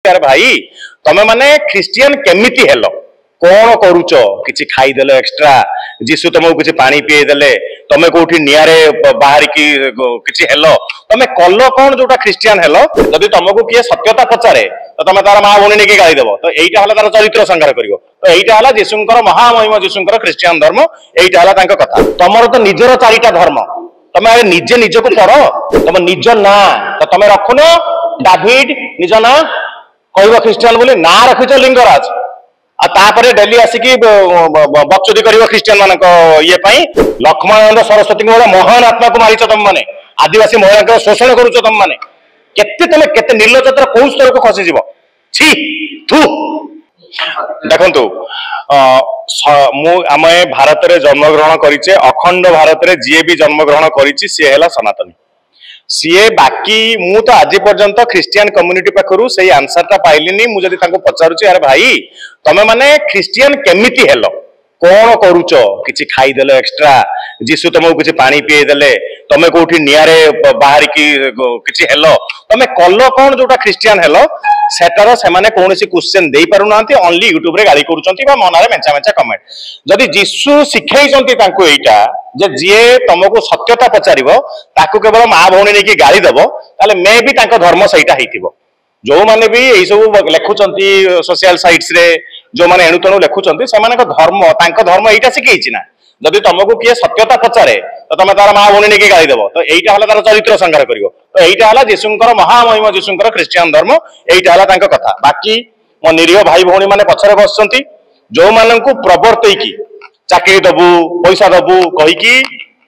अरे भाई तमे माने क्रिश्चियन केमिति हेलो कौन करूच किछि खाई देले एक्स्ट्रा जीसु तुमको किछि पानी पिए देले तमे कोठी नियारे बाहर की किछि हेलो तमे कल्लो कौन जोटा क्रिश्चियन हेलो जदि तुमको किए सत्यता पचारे तो तमे तार मां भौणी नेकी गाली देबो तो एइटा हला तार चरित्र संहार करिवो तो एइटा हला जीसुंकर महामहिम जीसुंकर क्रिश्चियन धर्म एइटा हला तांका कथा तमरो तो निजर चारिटा धर्म तमे आगे निजे निजको पढ़ो तम निज ना तो तमे रखुनो डाविड निज ना कहबो क्रिश्चियन बोली ना रखिछ लिंगराज आ तापरे डेली आसिकी बक्चोदी करिवो क्रिश्चियन मानक ये पई लक्ष्मणानंद सरस्वती को महान आत्मा को मारिछ तुम माने आदिवासी महिला को शोषण करूछ तुम माने केते तमे केते निर्लज्जतार कोन स्तर को खसी जीवो छी थू देखंतु मु आमे भारत रे जन्मग्रहण करिचे अखंड भारत रे जे भी जन्मग्रहण करिछि से हेला सनातनी सीए बाकी मु तो आज पर्यंत क्रिश्चियन कम्युनिटी पाखरु से आंसर टा पाइलिनी मु जदि ताको पचारुछि अरे भाई तमे माने क्रिश्चियन केमिति हेलो कौन करूच किछि खाई देले एक्स्ट्रा जीसु तुमको किछि पानी पिए देले तमे कोठी नियारे बाहर की किछि हेलो तमे कल्लो कौन जोटा क्रिश्चियन हेलो सेटार से माने कोनोसी क्वेश्चन देई पारु नांती ओनली यूट्यूब रे गाली करूचंती बा मनारे मेंचा मेंचा कमेंट जदि जीसु सिखैचंती तांको एइटा जे जिए तुमको सत्यता पचारिबो ताकू केवल मां भौणी नेकी गाली देबो ताले मे भी तांको धर्म सहीटा हेतिबो जो माने भी एई सब लेखुचंती सोशल साइट्स रे जो माने एणु तणु लेखुचंती से माने धर्म एइटा सिखैछि ना जदि तुमको किए सत्यता पचारे तो तमे तार मां भौणी नेकी गाली देबो तो एइटा हला तार चरित्र संहार करिवो तो एइटा हला जीसुंकर महामहिम जीसुंकर क्रिश्चियन धर्म एइटा हला तांको कथा बाकी मो निरीह भाई भौणी माने पछरे बसचंती जो माननकु प्रवर्तई की चाकरी दबु पैसा दबु कहि की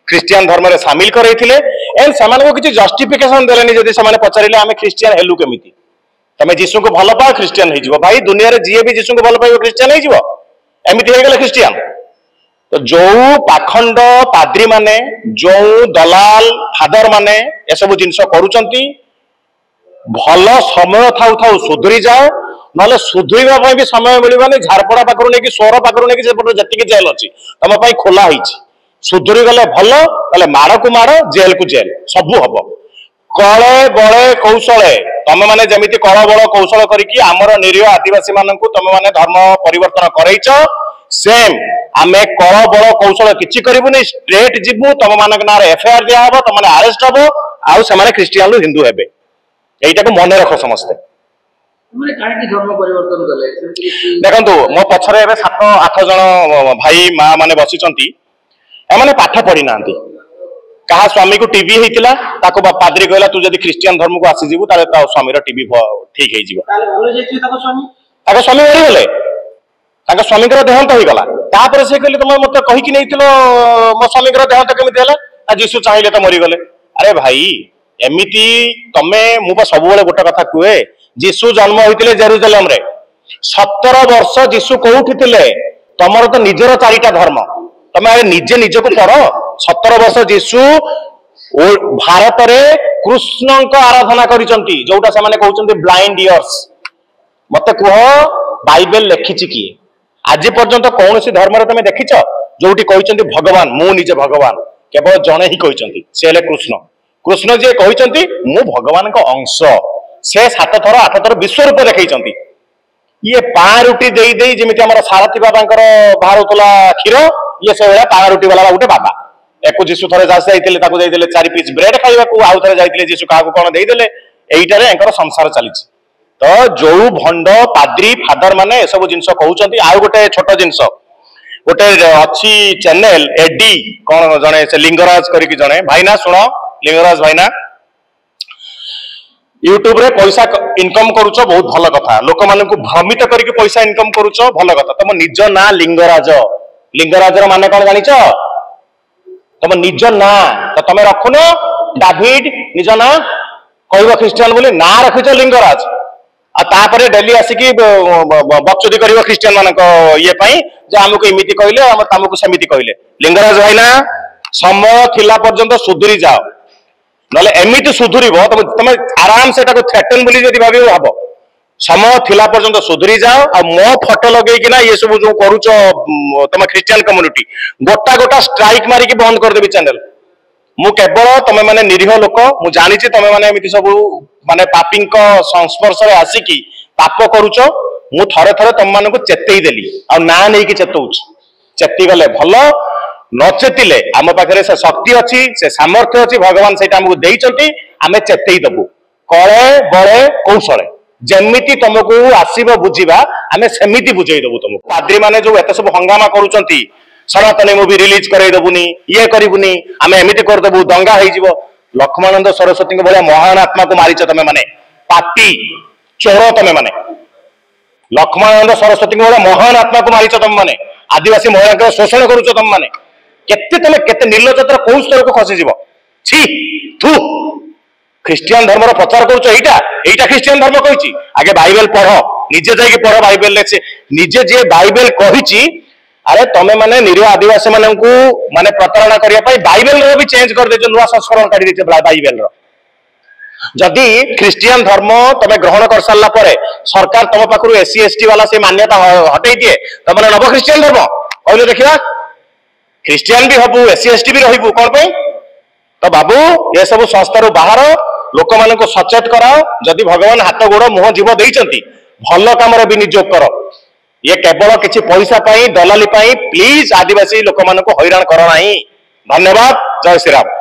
क्रिश्चियन धर्म रे शामिल करैथिले एंड समानको किछि जस्टिफिकेशन देलेनी जदि समाने पचारिले आमे क्रिश्चियन हेलु केमिति तमे जीसु को भल पाओ क्रिश्चियन हेजिवो भाई दुनिया रे जीए भी जीसु को भल पाइबो क्रिश्चियन हेजिवो एमिति हे गेले क्रिश्चियन तो जो पाखंड पाद्री माने जो दलाल फादर माने ए सब जिंस करूचंती भल समय थाउ थाउ सुधरी जाओ नले सुधरीबा पई भी समय मिलिबानी झारपड़ा पाखरु नेकी सोर पाखरु नेकी सेपट जतिकी जेल अछि तम पई खोला हिची सुधरी गले भल तले माड़ को माड़ जेल को जेल सबु हबो कळे बळे कौशले तमे माने जेमिति कळ बळ कौशल करिकी हमर निरीह आदिवासी माननकु तमे माने धर्म परिवर्तन करैछ सेम आमे कळ बळ कौशल किछि करिबुनी स्ट्रेट जिबु तम मानक नारे एफआईआर दिया हबो तम माने अरेस्ट हबो आउ से माने क्रिश्चियन लु हिंदू हेबे एइटा को मने रखो समस्त माने काहे की धर्म परिवर्तन कले देखंतु मो पछरे एबे 7-8 जण भाई मां माने बसिचंती ए माने पाठ पढी नांती कहा स्वामी को टीबी हेतिला ताको पादरी कहला तू जदी क्रिश्चियन धर्म को आसी जीवु ताले ता स्वामी रो टीबी ठीक हे जीवो ताले बोले जेति ताको स्वामी मरि गेले ताको स्वामी कर देहांत होई गला तापर से कहले तुम मते कहि कि नैतिलो मो स्वामी कर देहांत केमिति हला आ जीसु चाहिले त मरि गेले अरे भाई एमिति तमे मु बा सब बेले गोटा कथा कुए जीसु जन्म होइतिले जेरूसलेम रे 17 वर्ष जीसु कोउठी थिले तमरो तो निजर चारिटा धर्म तमे आगे निजे निजको पढ़ो 17 वर्ष जीसु भारत रे कृष्ण को आराधना करिसंती जोटा से माने कहउचंती ब्लाइंड इयर्स मते कहो बाइबल लिखिछि की आज पर्यंत कौन सी धर्म रे तमे देखिछ जोटी कहउचंती भगवान मु निजे भगवान केवल जणे ही कहउचंती से हेले कृष्ण कृष्ण जे कहउचंती मु भगवान को अंश से 7 थर 8 थर विश्व रूप देखैचंती ये पारुटी देई देई जेमिति हमर सारथी बाबांकर भारतला खीर ये से वेला पारुटी वाला गोटे बाबा एको जीसु थरे जासे आइतिले ताको देई देले 4 पीस ब्रेड खाइबा को आउ थरे जाइतिले जीसु काहा को कोन देई देले एइटारे एंकर संसार चलीछि तो जो भंड पाद्री फादर माने ए सब जिंस कहउचंती आउ गोटे छोटो जिंस गोटे अछि चैनल एडी कोन जणे से लिंगराज करी की जणे भाईना सुनो लिंगराज भाईना यूट्यूब रे पैसा इनकम करूछ बहुत भल कथा लोक मानन को भ्रमित करके पैसा इनकम करूछ भल कथा तुम निज ना लिंगराज लिंगराजर माने कोन जानिछ तुम निज ना तो तुम रखुनो डाविड निज ना कहबो क्रिश्चियन बोली ना रखिछ लिंगराज आ तापरे डेली आसिकी बक्चोदी करिवो क्रिश्चियन मानक ये पई जे हमको इमिति कहले हम तमको समिति कहले लिंगराज भाईना समय थिला पर्यंत सुधरी जाओ नले एमिति सुधुरीबो तमे आराम से ताको थ्रेटन बोली जदी भाबियो हबो समय थिला पर्यंत सुधरी जाओ आ मो फोटो लगेई कि ना ये सब जो करूछ तमे क्रिश्चियन कम्युनिटी गोटा गोटा स्ट्राइक मारी कि बंद कर देबी चैनल मु केवल तमे माने निरीह लोक मु जानि छी तमे माने एमिति सब माने पापिंक संस्पर्श रे आसी कि पाप करुच मु थरे थरे तुम मान चेतई देली आ ना नहीं कि चेतौच चेती गले भल न चेतिले आम पाखे से शक्ति अच्छी से सामर्थ्य अच्छी भगवान से आमको देइचंती आमे चेतई दबु कले बले कौशले जेमिति तुमको आसीब बुझीबा आमे सेमिति बुझेई दबु तुमको पाद्री माने जो एत सब हंगामा करूचंती सनातनी मूवी रिलीज करई दबुनी ये करिबुनी आमे एमिति कर दबु दंगा होई जीवो लक्ष्मणानंद सरस्वती के भलिया महान आत्मा को मारिच तमे माने पापी चोर तमे माने लक्ष्मणानंद सरस्वती के भलिया महान आत्मा को मारिच तमे माने आदिवासी महिला के शोषण करूच तमे माने केते तमे केते निर्लज्जतार कोन स्तर को खसी जीवो छी थू ख्रिस्टियन धर्म प्रचार करुच एटा ख्रिस्टियन धर्म कहिची आगे बाइबल पढ़ निजे जाई पढ़ बाइबल ले निजे जे बाइबल कहिची अरे तमे माने निरीह आदिवासी माननकू माने प्रतारणा करिया पई बाइबल रो भी चेंज कर देछ नुवा संस्करण काढी देछ बाइबल रो जदि ख्रिस्टियन धर्म तमे ग्रहण कर सारला परे सरकार तम पाखरु एससी एसटी वाला से मान्यता हटै दिए तमने नव ख्रिस्टियन धर्म कहले देखिबा ख्रिस्टियन भी हबु एससी एसटी भी रहिबु कोन पई तो बाबू ये सब संस्था रो बाहर लोक मान को सचेत कराओ जदि भगवान हाथ गोड़ मुह जीव देइचंती भल काम रे विनियोग करो ये केवल किसी पैसा पाई दलाली पाई प्लीज आदिवासी लोक मान को हैरान करो नहीं धन्यवाद जय श्री राम।